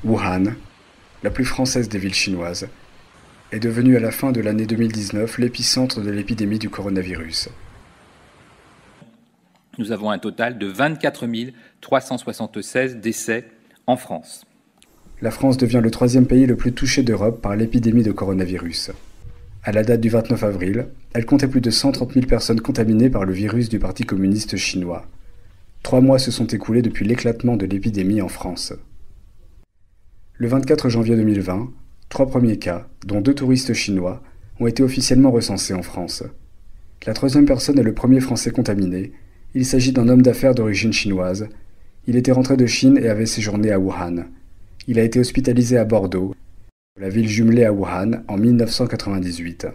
Wuhan, la plus française des villes chinoises, est devenue à la fin de l'année 2019 l'épicentre de l'épidémie du coronavirus. Nous avons un total de 24 376 décès en France. La France devient le troisième pays le plus touché d'Europe par l'épidémie de coronavirus. À la date du 29 avril, elle comptait plus de 130 000 personnes contaminées par le virus du Parti communiste chinois. 3 mois se sont écoulés depuis l'éclatement de l'épidémie en France. Le 24 janvier 2020, 3 premiers cas, dont 2 touristes chinois, ont été officiellement recensés en France. La troisième personne est le premier Français contaminé. Il s'agit d'un homme d'affaires d'origine chinoise. Il était rentré de Chine et avait séjourné à Wuhan. Il a été hospitalisé à Bordeaux, la ville jumelée à Wuhan, en 1998.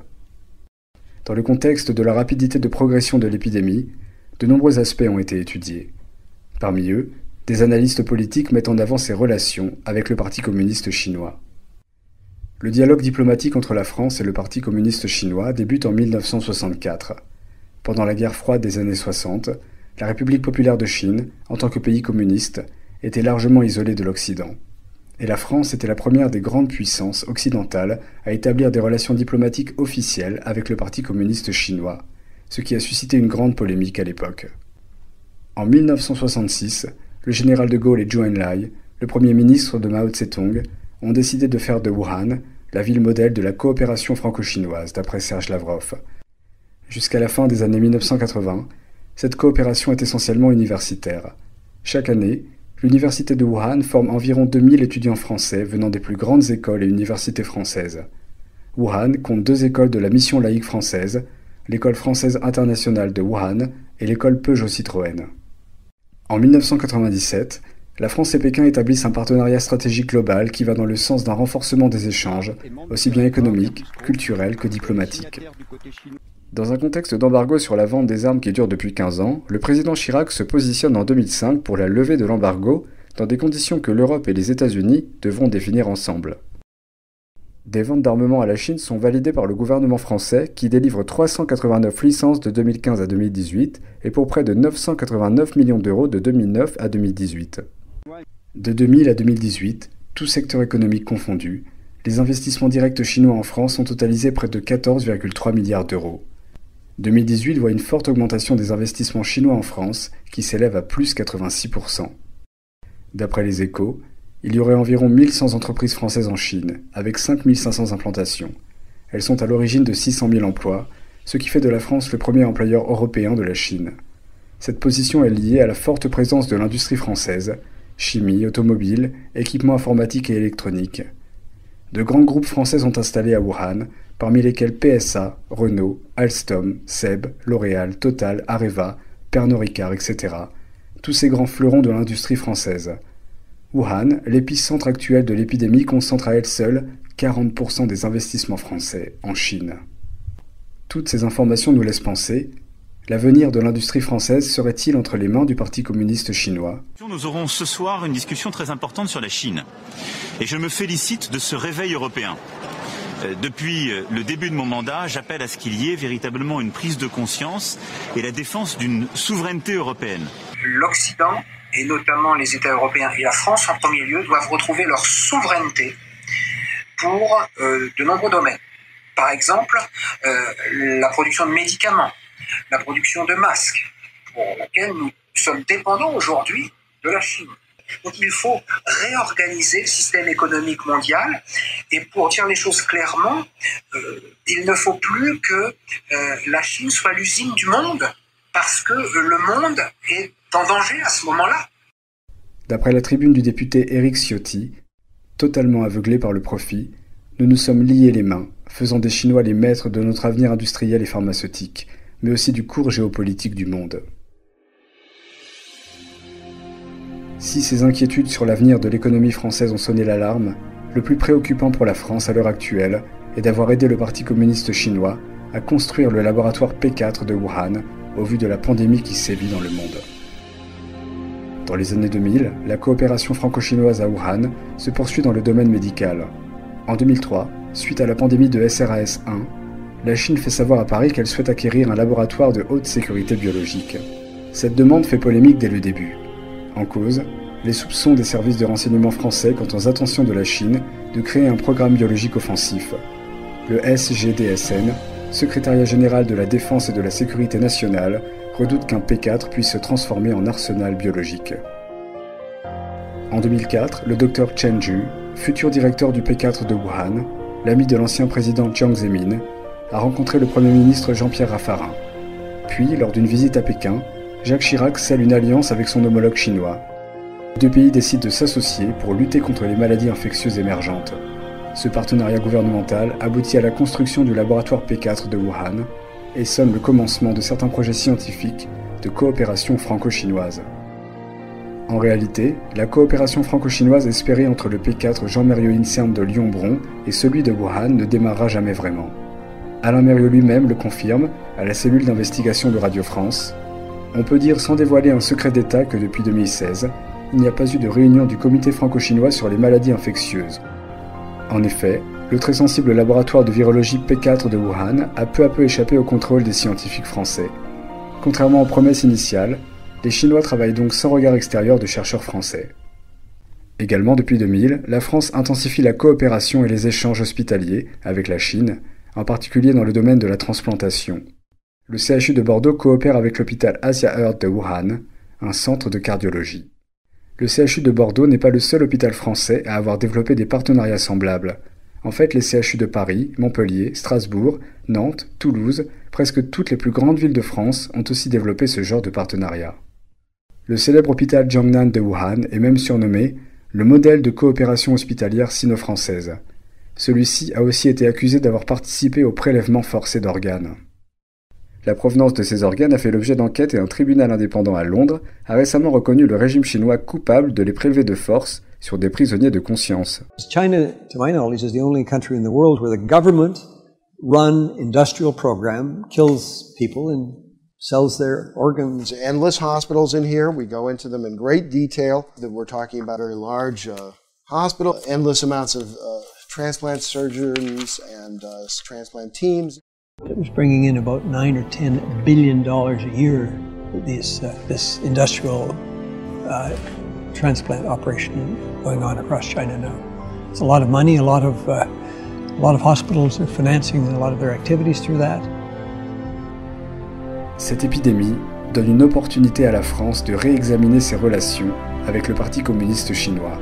Dans le contexte de la rapidité de progression de l'épidémie, de nombreux aspects ont été étudiés. Parmi eux, des analystes politiques mettent en avant ses relations avec le Parti communiste chinois. Le dialogue diplomatique entre la France et le Parti communiste chinois débute en 1964. Pendant la guerre froide des années 60, la République populaire de Chine, en tant que pays communiste, était largement isolée de l'Occident. Et la France était la première des grandes puissances occidentales à établir des relations diplomatiques officielles avec le Parti communiste chinois, ce qui a suscité une grande polémique à l'époque. En 1966, le général de Gaulle et Zhou Enlai, le premier ministre de Mao Tse-tung, ont décidé de faire de Wuhan la ville modèle de la coopération franco-chinoise, d'après Serge Lavrov. Jusqu'à la fin des années 1980, cette coopération est essentiellement universitaire. Chaque année, l'université de Wuhan forme environ 2000 étudiants français venant des plus grandes écoles et universités françaises. Wuhan compte 2 écoles de la mission laïque française, l'école française internationale de Wuhan et l'école Peugeot-Citroën. En 1997, la France et Pékin établissent un partenariat stratégique global qui va dans le sens d'un renforcement des échanges, aussi bien économiques, culturels que diplomatiques. Dans un contexte d'embargo sur la vente des armes qui dure depuis 15 ans, le président Chirac se positionne en 2005 pour la levée de l'embargo dans des conditions que l'Europe et les États-Unis devront définir ensemble. Des ventes d'armement à la Chine sont validées par le gouvernement français qui délivre 389 licences de 2015 à 2018 et pour près de 989 millions d'euros de 2009 à 2018. De 2000 à 2018, tout secteur économique confondu, les investissements directs chinois en France ont totalisé près de 14,3 milliards d'euros. 2018 voit une forte augmentation des investissements chinois en France qui s'élève à plus 86%. D'après les Échos, il y aurait environ 1100 entreprises françaises en Chine, avec 5500 implantations. Elles sont à l'origine de 600 000 emplois, ce qui fait de la France le premier employeur européen de la Chine. Cette position est liée à la forte présence de l'industrie française, chimie, automobile, équipements informatiques et électroniques. De grands groupes français sont installés à Wuhan, parmi lesquels PSA, Renault, Alstom, SEB, L'Oréal, Total, Areva, Pernod Ricard, etc. Tous ces grands fleurons de l'industrie française. Wuhan, l'épicentre actuel de l'épidémie, concentre à elle seule 40% des investissements français en Chine. Toutes ces informations nous laissent penser: l'avenir de l'industrie française serait-il entre les mains du Parti communiste chinois? Nous aurons ce soir une discussion très importante sur la Chine. Et je me félicite de ce réveil européen. Depuis le début de mon mandat, j'appelle à ce qu'il y ait véritablement une prise de conscience et la défense d'une souveraineté européenne. L'Occident, et notamment les États européens et la France en premier lieu, doivent retrouver leur souveraineté pour de nombreux domaines. Par exemple, la production de médicaments, la production de masques, pour laquelle nous sommes dépendants aujourd'hui de la Chine. Donc il faut réorganiser le système économique mondial, et pour dire les choses clairement, il ne faut plus que la Chine soit l'usine du monde, parce que le monde est en danger à ce moment-là. D'après la tribune du député Éric Ciotti, totalement aveuglé par le profit, nous nous sommes liés les mains, faisant des Chinois les maîtres de notre avenir industriel et pharmaceutique, mais aussi du cours géopolitique du monde. Si ces inquiétudes sur l'avenir de l'économie française ont sonné l'alarme, le plus préoccupant pour la France à l'heure actuelle est d'avoir aidé le Parti communiste chinois à construire le laboratoire P4 de Wuhan au vu de la pandémie qui sévit dans le monde. Dans les années 2000, la coopération franco-chinoise à Wuhan se poursuit dans le domaine médical. En 2003, suite à la pandémie de SRAS-1, la Chine fait savoir à Paris qu'elle souhaite acquérir un laboratoire de haute sécurité biologique. Cette demande fait polémique dès le début. En cause, les soupçons des services de renseignement français quant aux intentions de la Chine de créer un programme biologique offensif. Le SGDSN, Secrétariat général de la Défense et de la Sécurité nationale, redoute qu'un P4 puisse se transformer en arsenal biologique. En 2004, le Dr Chen Ju, futur directeur du P4 de Wuhan, l'ami de l'ancien président Jiang Zemin, a rencontré le Premier ministre Jean-Pierre Raffarin. Puis, lors d'une visite à Pékin, Jacques Chirac scelle une alliance avec son homologue chinois. Les deux pays décident de s'associer pour lutter contre les maladies infectieuses émergentes. Ce partenariat gouvernemental aboutit à la construction du laboratoire P4 de Wuhan et sonne le commencement de certains projets scientifiques de coopération franco-chinoise. En réalité, la coopération franco-chinoise espérée entre le P4 Jean-Mérieux INSERM de Lyon-Bron et celui de Wuhan ne démarrera jamais vraiment. Alain Mérieux lui-même le confirme à la cellule d'investigation de Radio France. On peut dire sans dévoiler un secret d'État que depuis 2016, il n'y a pas eu de réunion du comité franco-chinois sur les maladies infectieuses. En effet, le très sensible laboratoire de virologie P4 de Wuhan a peu à peu échappé au contrôle des scientifiques français. Contrairement aux promesses initiales, les Chinois travaillent donc sans regard extérieur de chercheurs français. Également depuis 2000, la France intensifie la coopération et les échanges hospitaliers avec la Chine, en particulier dans le domaine de la transplantation. Le CHU de Bordeaux coopère avec l'hôpital Asia Earth de Wuhan, un centre de cardiologie. Le CHU de Bordeaux n'est pas le seul hôpital français à avoir développé des partenariats semblables. En fait, les CHU de Paris, Montpellier, Strasbourg, Nantes, Toulouse, presque toutes les plus grandes villes de France ont aussi développé ce genre de partenariat. Le célèbre hôpital Jiangnan de Wuhan est même surnommé le modèle de coopération hospitalière sino-française. Celui-ci a aussi été accusé d'avoir participé au prélèvement forcé d'organes. La provenance de ces organes a fait l'objet d'enquêtes et un tribunal indépendant à Londres a récemment reconnu le régime chinois coupable de les prélever de force sur des prisonniers de conscience. China, to my knowledge, is the only country in the world where the government-run industrial program kills people and sells their organs. Endless hospitals in here. We go into them in great detail. We're talking about a very large hospital, endless amounts of transplant surgeons and transplant teams. It was bringing in about $9 or $10 billion a year. This industrial transplant operation going on across China now. It's a lot of money. A lot of hospitals are financing a lot of their activities through that. Cette épidémie donne une opportunité à la France de réexaminer ses relations avec le Parti communiste chinois.